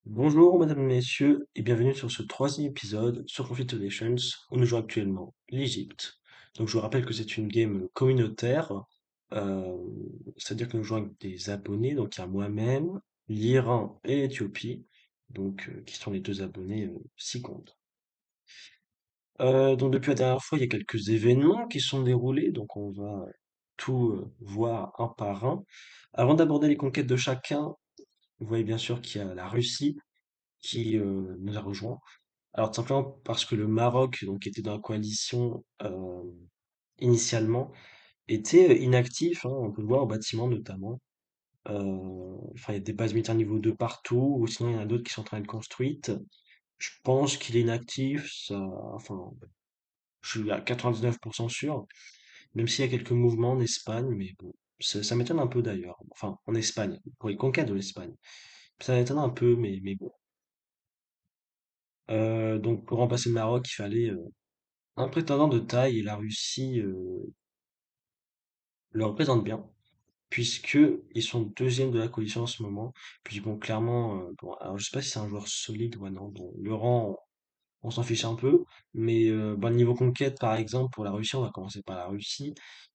Bonjour, mesdames et messieurs, et bienvenue sur ce troisième épisode sur Conflict of Nations, où nous jouons actuellement l'Égypte. Donc je vous rappelle que c'est une game communautaire, euh, c'est-à-dire que nous jouons avec des abonnés, donc il y a moi-même, l'Iran et l'Éthiopie, donc qui sont les deux abonnés 6 comptes. Donc depuis la dernière fois, il y a quelques événements qui sont déroulés, donc on va tout voir un par un. Avant d'aborder les conquêtes de chacun, vous voyez bien sûr qu'il y a la Russie qui nous a rejoints. Alors, tout simplement parce que le Maroc, donc, qui était dans la coalition initialement, était inactif, hein, on peut le voir au bâtiment notamment. Enfin, il y a des bases militaires niveau 2 partout, ou sinon il y en a d'autres qui sont en train d'être construites. Je pense qu'il est inactif, ça, enfin, je suis à 99% sûr, même s'il y a quelques mouvements en Espagne, mais bon, ça m'étonne un peu d'ailleurs. Enfin, en Espagne, pour les conquêtes de l'Espagne. Ça m'étonne un peu, mais bon. Donc, pour remplacer le Maroc, il fallait un prétendant de taille et la Russie le représente bien, puisque ils sont deuxième de la coalition en ce moment. Puis bon, clairement, bon, alors je sais pas si c'est un joueur solide ou non. Bon, le rang, on s'en fiche un peu, mais bah, niveau conquête, par exemple, pour la Russie, on va commencer par la Russie.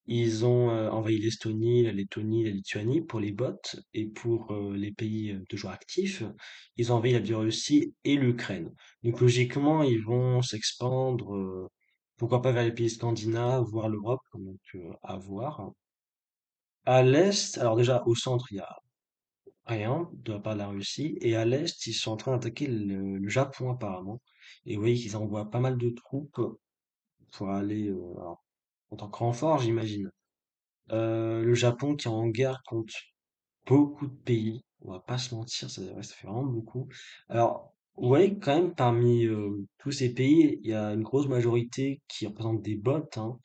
Ils ont envahi l'Estonie, la Lettonie, la Lituanie pour les bots, et pour les pays de joueurs actifs, ils ont envahi la Biélorussie et l'Ukraine. Donc logiquement, ils vont s'expandre, pourquoi pas vers les pays scandinaves, voire l'Europe, donc à voir. À l'est, alors déjà au centre, il y a rien de la part de la Russie, et à l'est, ils sont en train d'attaquer le Japon apparemment. Et vous voyez qu'ils envoient pas mal de troupes pour aller alors, en tant que renfort, j'imagine. Le Japon qui est en guerre contre beaucoup de pays, on va pas se mentir, ça fait vraiment beaucoup. Alors, vous voyez quand même parmi tous ces pays, il y a une grosse majorité qui représente des bots, hein.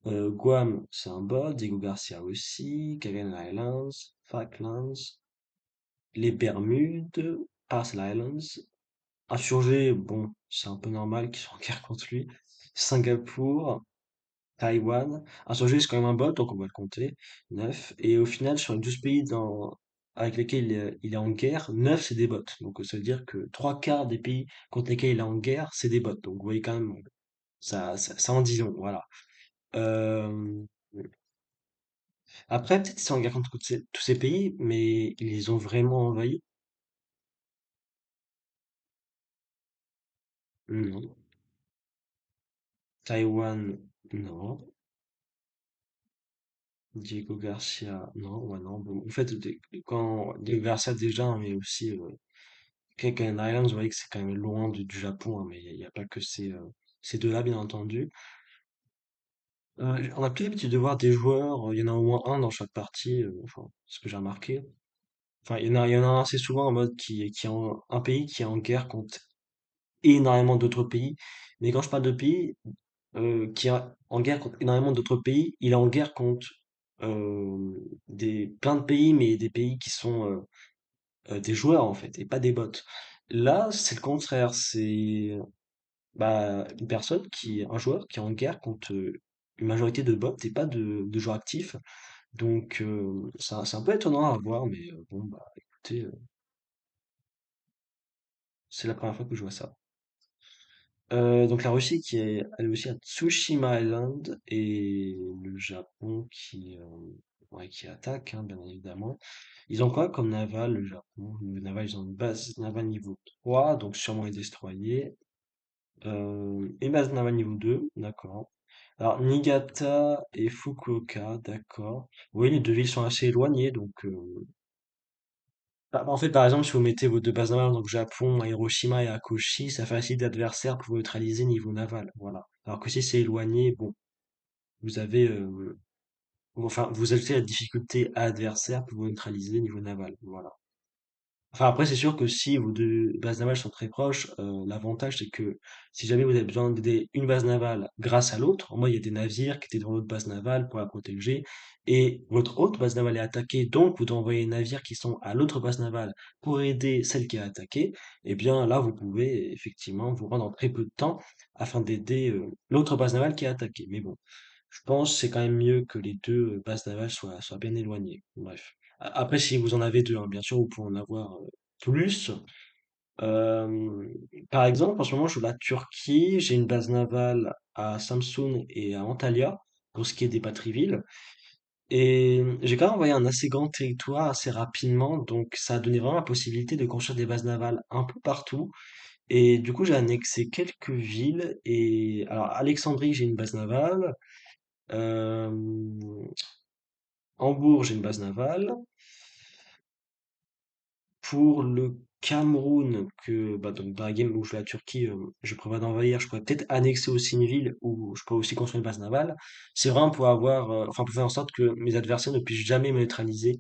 Guam, c'est un bot, Diego Garcia aussi, Cayman Islands, Falklands, les Bermudes, Parcel Islands, insurgés, bon, c'est un peu normal qu'ils soient en guerre contre lui, Singapour, Taïwan, insurgés c'est quand même un bot, donc on va le compter, 9, et au final, sur les 12 pays avec lesquels il est en guerre, 9 c'est des bots, donc ça veut dire que trois quarts des pays contre lesquels il est en guerre, c'est des bots, donc vous voyez quand même, ça en dit long, voilà. Euh, Après, peut-être qu'ils sont en guerre contre tous ces pays, mais ils les ont vraiment envahis? Non. Taïwan, non. Diego Garcia, non, ouais, non. Bon, en fait, quand Diego Garcia déjà, mais aussi Cayman Islands, vous voyez que c'est quand même loin du Japon, hein, mais il n'y a pas que ces deux-là, bien entendu. On a plus l'habitude de voir des joueurs, il y en a au moins un dans chaque partie, enfin, ce que j'ai remarqué. Enfin, il y en a un assez souvent en mode qui est un pays qui est en guerre contre énormément d'autres pays. Mais quand je parle de pays, qui est en guerre contre énormément d'autres pays, il est en guerre contre plein de pays, mais des pays qui sont des joueurs en fait, et pas des bots. Là, c'est le contraire, c'est bah, un joueur qui est en guerre contre une majorité de bots et pas de joueurs actifs. Donc, c'est un peu étonnant à voir, mais bon, bah écoutez, c'est la première fois que je vois ça. Donc la Russie qui est allée aussi à Tsushima Island et le Japon ouais, qui attaque, hein, bien évidemment. Ils ont quoi comme naval, le Japon? Le naval, ils ont une base navale niveau 3, donc sûrement les destroyers. Et base navale niveau 2, d'accord. Alors Niigata et Fukuoka, d'accord. Oui, les deux villes sont assez éloignées, donc en fait, par exemple, si vous mettez vos deux bases navales, donc Japon, à Hiroshima et à Kochi, ça facilite l'adversaire pour vous neutraliser niveau naval. Voilà. Alors que si c'est éloigné, bon, vous avez, enfin, vous ajoutez la difficulté à adversaire pour vous neutraliser niveau naval. Voilà. Enfin, après, c'est sûr que si vos deux bases navales sont très proches, l'avantage, c'est que si jamais vous avez besoin d'aider une base navale grâce à l'autre, moi, il y a des navires qui étaient dans votre base navale pour la protéger, et votre autre base navale est attaquée, donc vous devez envoyer des navires qui sont à l'autre base navale pour aider celle qui est attaquée, et bien là, vous pouvez effectivement vous rendre en très peu de temps afin d'aider l'autre base navale qui est attaquée. Mais bon, je pense que c'est quand même mieux que les deux bases navales soient bien éloignées. Bref. Après, si vous en avez deux, hein, bien sûr, vous pouvez en avoir plus. Euh, Par exemple, en ce moment, je joue la Turquie. J'ai une base navale à Samsun et à Antalya pour ce qui est des patries-villes. Et j'ai quand même envoyé un assez grand territoire assez rapidement, donc ça a donné vraiment la possibilité de construire des bases navales un peu partout. Et du coup, j'ai annexé quelques villes. Et alors, Alexandrie, j'ai une base navale. Euh, Hambourg, j'ai une base navale. Pour le Cameroun, que bah, donc dans la game où je joue la Turquie, je prévois d'envahir, je pourrais peut-être annexer aussi une ville où je pourrais aussi construire une base navale. C'est vraiment pour avoir, enfin pour faire en sorte que mes adversaires ne puissent jamais me neutraliser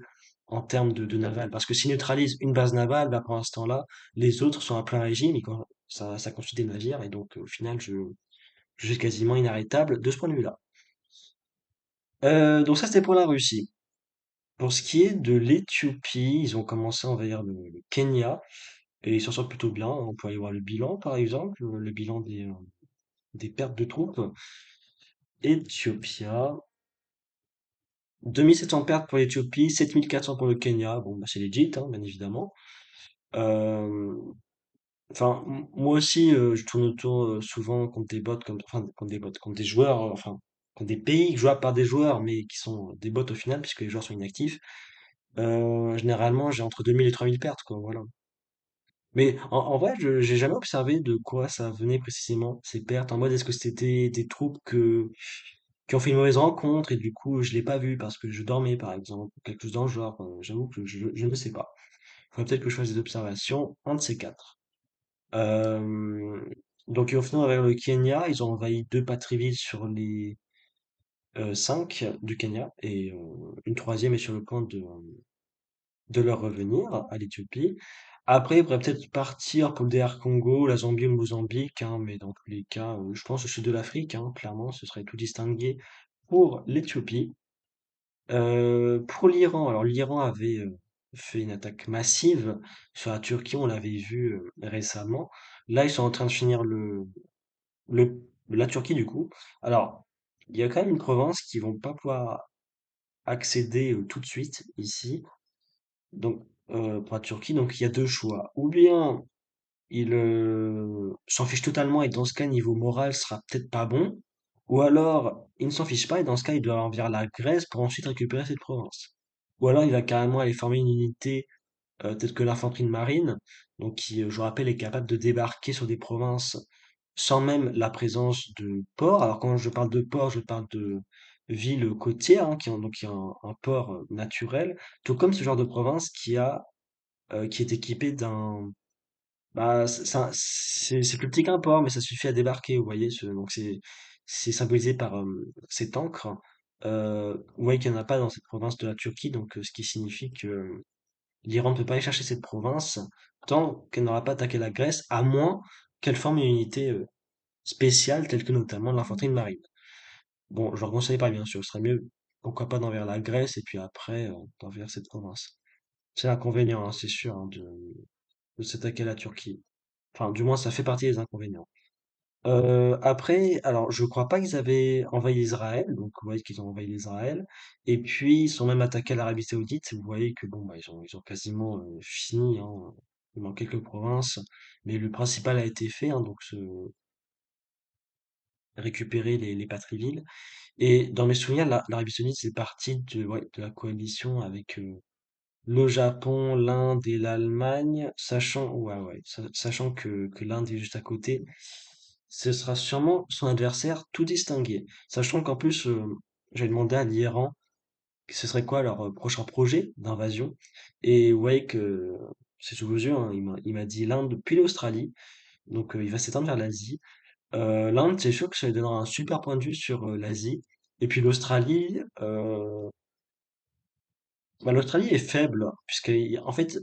en termes de navale. Parce que s'ils neutralisent une base navale, bah, pour l'instant-là, les autres sont à plein régime et quand ça construit des navires et donc au final je suis quasiment inarrêtable de ce point de vue-là. Donc ça c'était pour la Russie. Pour ce qui est de l'Éthiopie, ils ont commencé à envahir le Kenya. Et ils s'en sortent plutôt bien. On peut aller voir le bilan, par exemple, le bilan des pertes de troupes. Éthiopia, 2700 pertes pour l'Éthiopie, 7400 pour le Kenya. Bon, bah, c'est legit, hein, bien évidemment. Euh, Enfin, moi aussi, je tourne autour souvent contre des bots, enfin, contre des bots, contre des joueurs, enfin, contre des pays jouables par des joueurs, mais qui sont des bots au final, puisque les joueurs sont inactifs. Généralement, j'ai entre 2000 et 3000 pertes, quoi, voilà. Mais en vrai, je j'ai jamais observé de quoi ça venait précisément, ces pertes. En mode, est-ce que c'était des troupes qui ont fait une mauvaise rencontre et du coup, je l'ai pas vu parce que je dormais, par exemple, ou quelque chose dans le genre. J'avoue que je ne sais pas. Faudrait peut-être que je fasse des observations, un de ces quatre. Euh, donc, au final, avec le Kenya, ils ont envahi deux patries sur les cinq du Kenya et une troisième est sur le point de leur revenir à l'Éthiopie. Après, ils pourraient peut-être partir pour le DR Congo, la Zambie ou le Mozambique, hein, mais dans tous les cas, je pense au sud de l'Afrique, hein, clairement, ce serait tout distingué pour l'Éthiopie. Pour l'Iran, alors l'Iran avait fait une attaque massive sur la Turquie, on l'avait vu récemment. Là, ils sont en train de finir la Turquie, du coup. Alors, il y a quand même une province qui vont pas pouvoir accéder tout de suite ici. Donc, pour la Turquie, donc il y a deux choix. Ou bien il s'en fiche totalement et dans ce cas, niveau moral, sera peut-être pas bon. Ou alors, il ne s'en fiche pas et dans ce cas, il doit envers la Grèce pour ensuite récupérer cette province. Ou alors, il va carrément aller former une unité telle que l'infanterie de marine, donc qui, je vous rappelle, est capable de débarquer sur des provinces sans même la présence de ports. Alors quand je parle de ports, je parle de villes côtières, hein, qui ont donc qui ont un port naturel, tout comme ce genre de province qui est équipé d'un bah, c'est plus petit qu'un port, mais ça suffit à débarquer, vous voyez. Donc c'est symbolisé par cette encre. Vous voyez qu'il n'y en a pas dans cette province de la Turquie, donc ce qui signifie que l'Iran ne peut pas aller chercher cette province tant qu'elle n'aura pas attaqué la Grèce, à moins qu'elle forme une unité spéciale, telle que notamment l'infanterie de marine. Bon, je leur conseille pas, bien sûr. Ce serait mieux, pourquoi pas, d'envers la Grèce et puis après d'envers cette province. C'est l'inconvénient, hein, c'est sûr, hein, de s'attaquer à la Turquie. Enfin, du moins, ça fait partie des inconvénients. Après, alors, je crois pas qu'ils avaient envahi Israël, donc vous voyez qu'ils ont envahi Israël. Et puis, ils sont même attaqués à l'Arabie Saoudite. Vous voyez que bon, bah, ils ont quasiment fini, hein. Il manque quelques provinces, mais le principal a été fait, hein, donc récupérer les patries-villes. Et dans mes souvenirs, l'Arabie Saoudite, c'est partie ouais, de la coalition avec le Japon, l'Inde et l'Allemagne, sachant que l'Inde est juste à côté, ce sera sûrement son adversaire tout distingué. Sachant qu'en plus, j'ai demandé à l'Iran ce serait quoi leur prochain projet d'invasion. Et vous voyez que c'est sous vos yeux, hein, il m'a dit l'Inde puis l'Australie. Donc il va s'étendre vers l'Asie. L'Inde, c'est sûr que ça lui donnera un super point de vue sur l'Asie. Et puis l'Australie, bah, l'Australie est faible, en fait,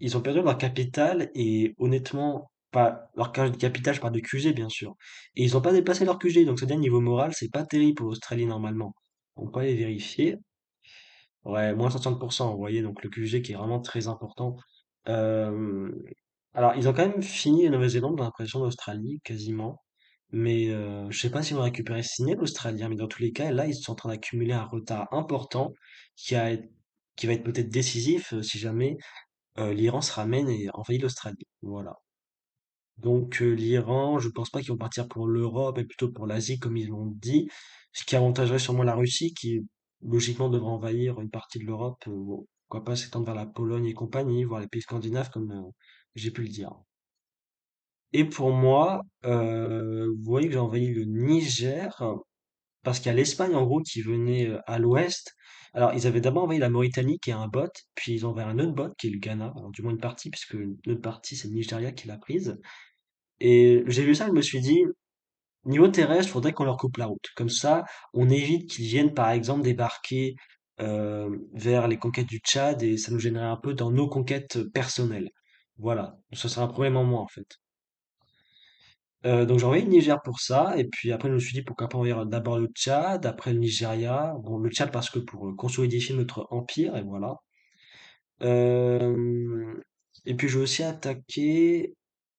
ils ont perdu leur capitale et honnêtement, pas leur capitale, je parle de QG bien sûr. Et ils n'ont pas déplacé leur QG, donc c'est-à-dire niveau moral, c'est pas terrible pour l'Australie normalement. On peut aller vérifier. Ouais, moins 60%, vous voyez, donc le QG qui est vraiment très important. Euh, alors, ils ont quand même fini la Nouvelle-Zélande, j'ai l'impression, d'Australie, quasiment. Mais je sais pas s'ils vont récupérer Sydney, l'Australien, mais dans tous les cas, là, ils sont en train d'accumuler un retard important qui, a, qui va être peut-être décisif si jamais l'Iran se ramène et envahit l'Australie. Voilà. Donc l'Iran, je pense pas qu'ils vont partir pour l'Europe, mais plutôt pour l'Asie, comme ils l'ont dit. Ce qui avantagerait sûrement la Russie, qui logiquement devrait envahir une partie de l'Europe. Bon, pourquoi pas s'étendre vers la Pologne et compagnie, voire les pays scandinaves, comme j'ai pu le dire. Et pour moi, vous voyez que j'ai envahi le Niger, parce qu'il y a l'Espagne en gros qui venait à l'ouest. Alors ils avaient d'abord envahi la Mauritanie qui est un bot, puis ils ont envahi un autre bot qui est le Ghana, alors, du moins une partie, puisque l'autre partie c'est le Nigeria qui l'a prise. Et j'ai vu ça, je me suis dit, niveau terrestre, faudrait qu'on leur coupe la route. Comme ça, on évite qu'ils viennent par exemple débarquer vers les conquêtes du Tchad et ça nous gênerait un peu dans nos conquêtes personnelles. Voilà, donc ça sera un problème en moins en fait. Donc j'ai envoyé le Niger pour ça, et puis après je me suis dit pourquoi pas envoyer d'abord le Tchad, après le Nigeria, bon le Tchad parce que pour consolidifier notre empire, et voilà. Euh, et puis je vais aussi attaquer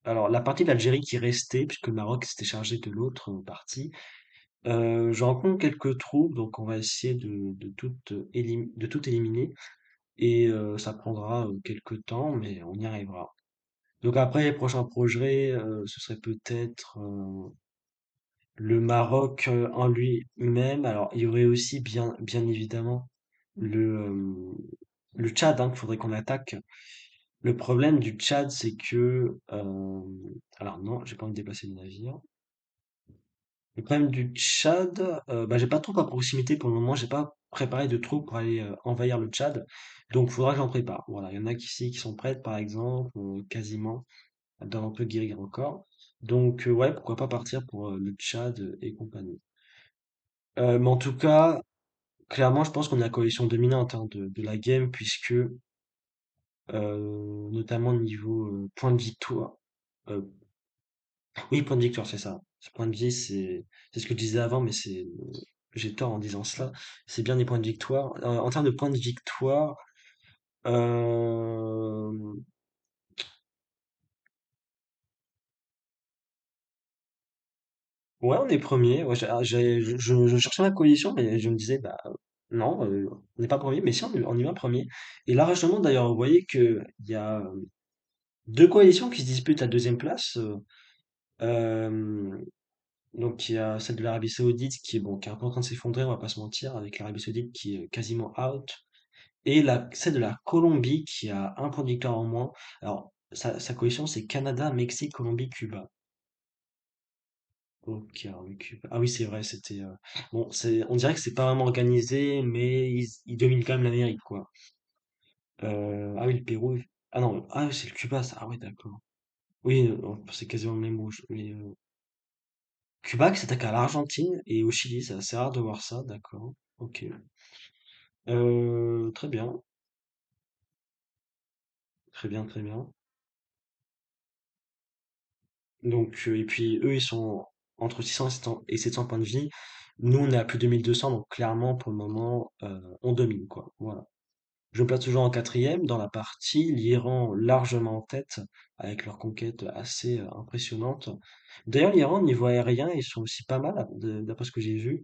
alors la partie de l'Algérie qui restait, puisque le Maroc s'était chargé de l'autre partie. Je rencontre quelques troupes, donc on va essayer de tout éliminer, et ça prendra quelques temps, mais on y arrivera. Donc après, les prochains projets, ce serait peut-être le Maroc en lui-même. Alors, il y aurait aussi bien évidemment le Tchad hein, qu'il faudrait qu'on attaque. Le problème du Tchad, c'est que alors non, j'ai pas envie de déplacer le navire. Le problème du Tchad, bah, j'ai pas de troupes à proximité pour le moment. J'ai pas préparé de troupes pour aller envahir le Tchad. Donc, il faudra que j'en prépare. Voilà, il y en a ici qui sont prêtes, par exemple, quasiment. Elles doivent un peu guérir encore. Donc, ouais, pourquoi pas partir pour le Tchad et compagnie. Mais en tout cas, clairement, je pense qu'on est la coalition dominante hein, de la game, puisque notamment niveau point de victoire. euh, oui, point de victoire, c'est ça. Ce point de vie, c'est ce que je disais avant, mais c'est j'ai tort en disant cela. C'est bien des points de victoire. En termes de points de victoire, euh, ouais, on est premier. Ouais, je cherchais ma coalition, mais je me disais, bah non, on n'est pas premier, mais si on est bien premier. Et là, récemment, d'ailleurs, vous voyez que il y a deux coalitions qui se disputent la deuxième place. Euh, donc il y a celle de l'Arabie Saoudite qui est bon, qui est un peu en train de s'effondrer, on va pas se mentir, avec l'Arabie Saoudite qui est quasiment out, et celle de la Colombie qui a un point de victoire en moins. Alors sa coalition c'est Canada, Mexique, Colombie, Cuba. Ok, alors oui, Cuba. Ah oui c'est vrai, c'était bon, on dirait que c'est pas vraiment organisé, mais ils dominent quand même l'Amérique quoi. Ah oui le Pérou. Ah non, ah oui, c'est le Cuba ça. Ah oui d'accord. Oui, c'est quasiment le même rouge. Mais Cuba qui s'attaque à l'Argentine et au Chili, c'est assez rare de voir ça, d'accord. Ok. Très bien, très bien, très bien. Donc, et puis eux, ils sont entre 600 et 700 points de vie. Nous, on est à plus de 1200, donc clairement, pour le moment, on domine, quoi. Voilà. Je me place toujours en quatrième dans la partie, l'Iran largement en tête, avec leur conquête assez impressionnante. D'ailleurs, l'Iran, niveau aérien, ils sont aussi pas mal, d'après ce que j'ai vu.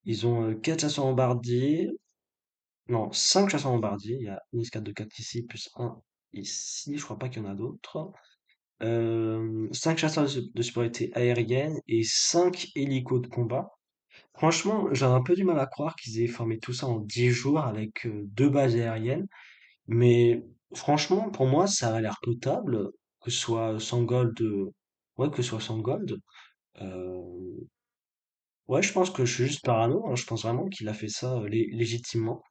Ils ont 4 chasseurs bombardiers, non, 5 chasseurs bombardiers. Il y a une escadre de 4 ici, plus un ici. Je crois pas qu'il y en a d'autres. 5 chasseurs de supériorité aérienne et 5 hélicos de combat. Franchement, j'ai un peu du mal à croire qu'ils aient formé tout ça en 10 jours avec 2 bases aériennes. Mais franchement, pour moi, ça a l'air potable, que ce soit sans gold, ouais, que ce soit sans gold. Euh, Ouais, je pense que je suis juste parano, hein. Je pense vraiment qu'il a fait ça légitimement.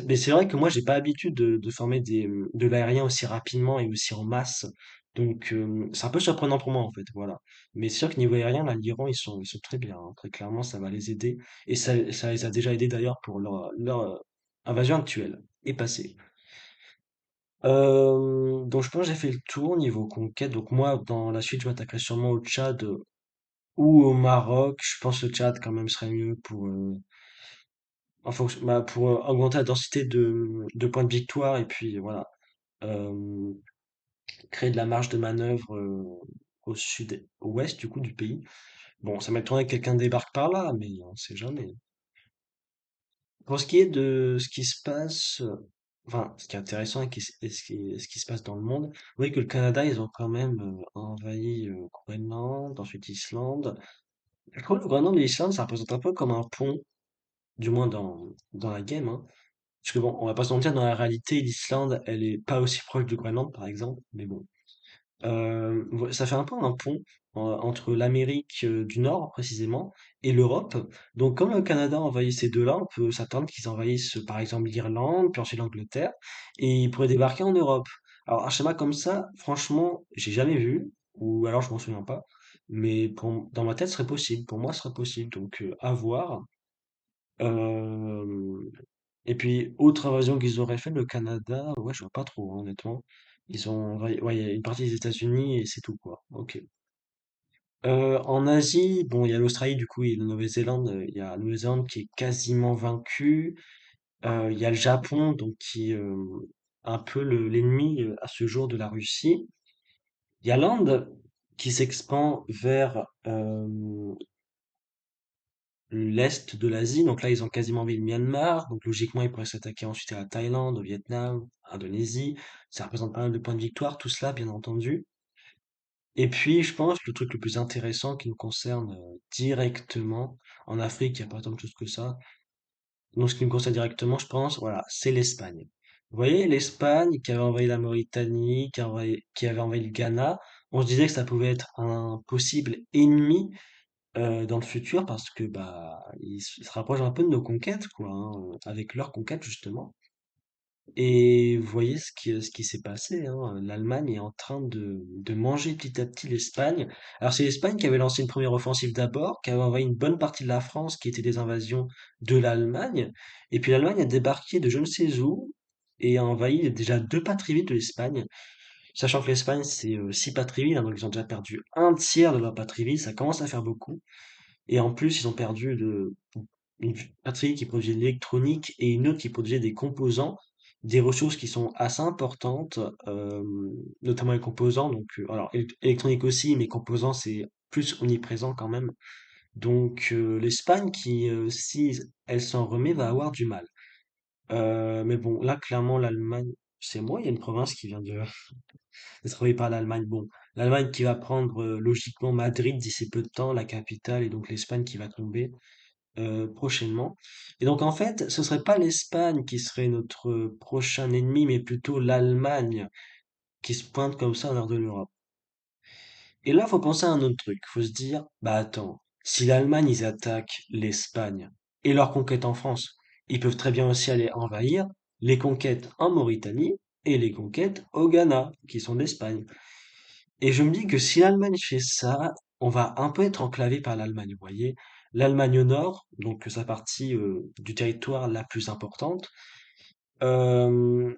Mais c'est vrai que moi, j'ai pas l'habitude de former de l'aérien aussi rapidement et aussi en masse. Donc, c'est un peu surprenant pour moi, en fait. Voilà. Mais c'est sûr que niveau aérien, là, l'Iran, ils sont très bien, hein. Très clairement, ça va les aider. Et ça les a déjà aidés d'ailleurs pour leur invasion actuelle et passée. Donc, je pense que j'ai fait le tour niveau conquête. Donc, moi, dans la suite, je m'attaquerai sûrement au Tchad ou au Maroc. Je pense que le Tchad, quand même, serait mieux pour augmenter la densité de points de victoire et puis voilà, euh, créer de la marge de manœuvre au sud, au ouest du coup du pays. Bon, ça m'étonnerait que quelqu'un débarque par là, mais on sait jamais. Pour ce qui est de ce qui se passe, enfin, ce qui est intéressant et ce qui se passe dans le monde, vous voyez que le Canada, ils ont quand même envahi Groenland, ensuite Islande. Je trouve le Groenland et l'Islande, ça représente un peu comme un pont, du moins dans la game, hein. Parce que bon, on va pas se mentir, dans la réalité, l'Islande, elle est pas aussi proche du Groenland, par exemple, mais bon. Ça fait un peu un pont entre l'Amérique du Nord précisément et l'Europe. Donc comme le Canada envahit ces deux-là, on peut s'attendre qu'ils envahissent par exemple l'Irlande, puis ensuite l'Angleterre, et ils pourraient débarquer en Europe. Alors un schéma comme ça, franchement, j'ai jamais vu, ou alors je m'en souviens pas, mais dans ma tête, ce serait possible. Pour moi, ce serait possible. Donc à voir. Euh, et puis, autre invasion qu'ils auraient fait, le Canada, ouais, je vois pas trop, hein, honnêtement. Ils ont, ouais, il y a une partie des États-Unis et c'est tout, quoi. Ok. En Asie, bon, il y a l'Australie, du coup, et la Nouvelle-Zélande. Il y a la Nouvelle-Zélande qui est quasiment vaincue. Il y a le Japon, donc qui est un peu l'ennemi à ce jour de la Russie. Il y a l'Inde qui s'expand vers l'est de l'Asie. Donc là, ils ont quasiment envahi le Myanmar. Donc logiquement, ils pourraient s'attaquer ensuite à la Thaïlande, au Vietnam, Indonésie. Ça représente pas mal de points de victoire, tout cela, bien entendu. Et puis, je pense, le truc le plus intéressant qui nous concerne directement, en Afrique, il n'y a pas tant de choses que ça. Donc, ce qui nous concerne directement, je pense, voilà, c'est l'Espagne. Vous voyez, l'Espagne qui avait envahi la Mauritanie, qui avait envahi le Ghana, on se disait que ça pouvait être un possible ennemi dans le futur parce que bah ils se rapprochent un peu de nos conquêtes quoi, hein, avec leurs conquêtes justement. Et vous voyez ce qui s'est passé, hein. L'Allemagne est en train de manger petit à petit l'Espagne. Alors c'est l'Espagne qui avait lancé une première offensive d'abord, qui avait envahi une bonne partie de la France, qui était des invasions de l'Allemagne. Et puis l'Allemagne a débarqué de je ne sais où et a envahi déjà deux patries de l'Espagne. Sachant que l'Espagne c'est six patries, hein, donc ils ont déjà perdu un tiers de leur patrie, ça commence à faire beaucoup. Et en plus, ils ont perdu une batterie qui produisait de l'électronique et une autre qui produisait des composants, des ressources qui sont assez importantes, notamment les composants. Donc, alors, électronique aussi, mais composants, c'est plus omniprésent quand même. Donc, l'Espagne, si elle s'en remet, va avoir du mal. Mais bon, là, clairement, l'Allemagne, c'est moi, il y a une province qui vient d'être envahie par l'Allemagne. Bon, l'Allemagne qui va prendre logiquement Madrid d'ici peu de temps, la capitale, et donc l'Espagne qui va tomber prochainement. Et donc en fait, ce serait pas l'Espagne qui serait notre prochain ennemi, mais plutôt l'Allemagne qui se pointe comme ça au nord de l'Europe. Et là, faut penser à un autre truc. Faut se dire, bah attends, si l'Allemagne ils attaquent l'Espagne et leur conquête en France, ils peuvent très bien aussi aller envahir les conquêtes en Mauritanie et les conquêtes au Ghana, qui sont d'Espagne. Et je me dis que si l'Allemagne fait ça, on va un peu être enclavé par l'Allemagne, vous voyez. L'Allemagne au nord, donc sa partie du territoire la plus importante. Euh,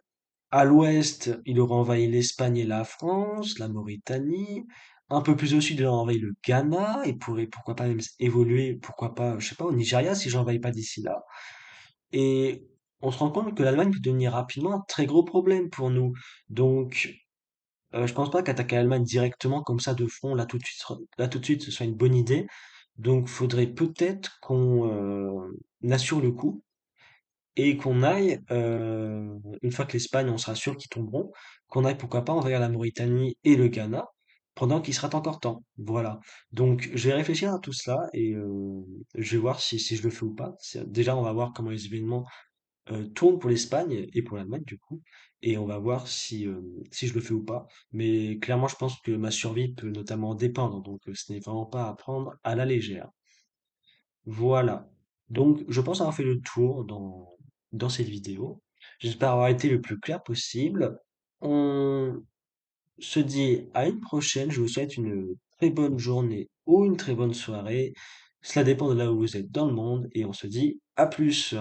à l'ouest, il aura envahi l'Espagne et la France, la Mauritanie. Un peu plus au sud, il aura envahi le Ghana et pourrait pourquoi pas même évoluer, pourquoi pas, je sais pas, au Nigeria si j'envahis pas d'ici là. Et on se rend compte que l'Allemagne peut devenir rapidement un très gros problème pour nous. Donc, je pense pas qu'attaquer l'Allemagne directement comme ça de front, là tout de suite, ce soit une bonne idée. Donc, faudrait peut-être qu'on assure le coup et qu'on aille, une fois que l'Espagne, on sera sûr qu'ils tomberont, qu'on aille pourquoi pas envers la Mauritanie et le Ghana pendant qu'il sera encore temps. Voilà. Donc, je vais réfléchir à tout cela et je vais voir si je le fais ou pas. Déjà, on va voir comment les événements tourne pour l'Espagne et pour l'Allemagne du coup, et on va voir si je le fais ou pas. Mais clairement, je pense que ma survie peut notamment en dépendre, donc ce n'est vraiment pas à prendre à la légère. Voilà. Donc, je pense avoir fait le tour dans cette vidéo. J'espère avoir été le plus clair possible. On se dit à une prochaine. Je vous souhaite une très bonne journée ou une très bonne soirée. Cela dépend de là où vous êtes dans le monde, et on se dit à plus.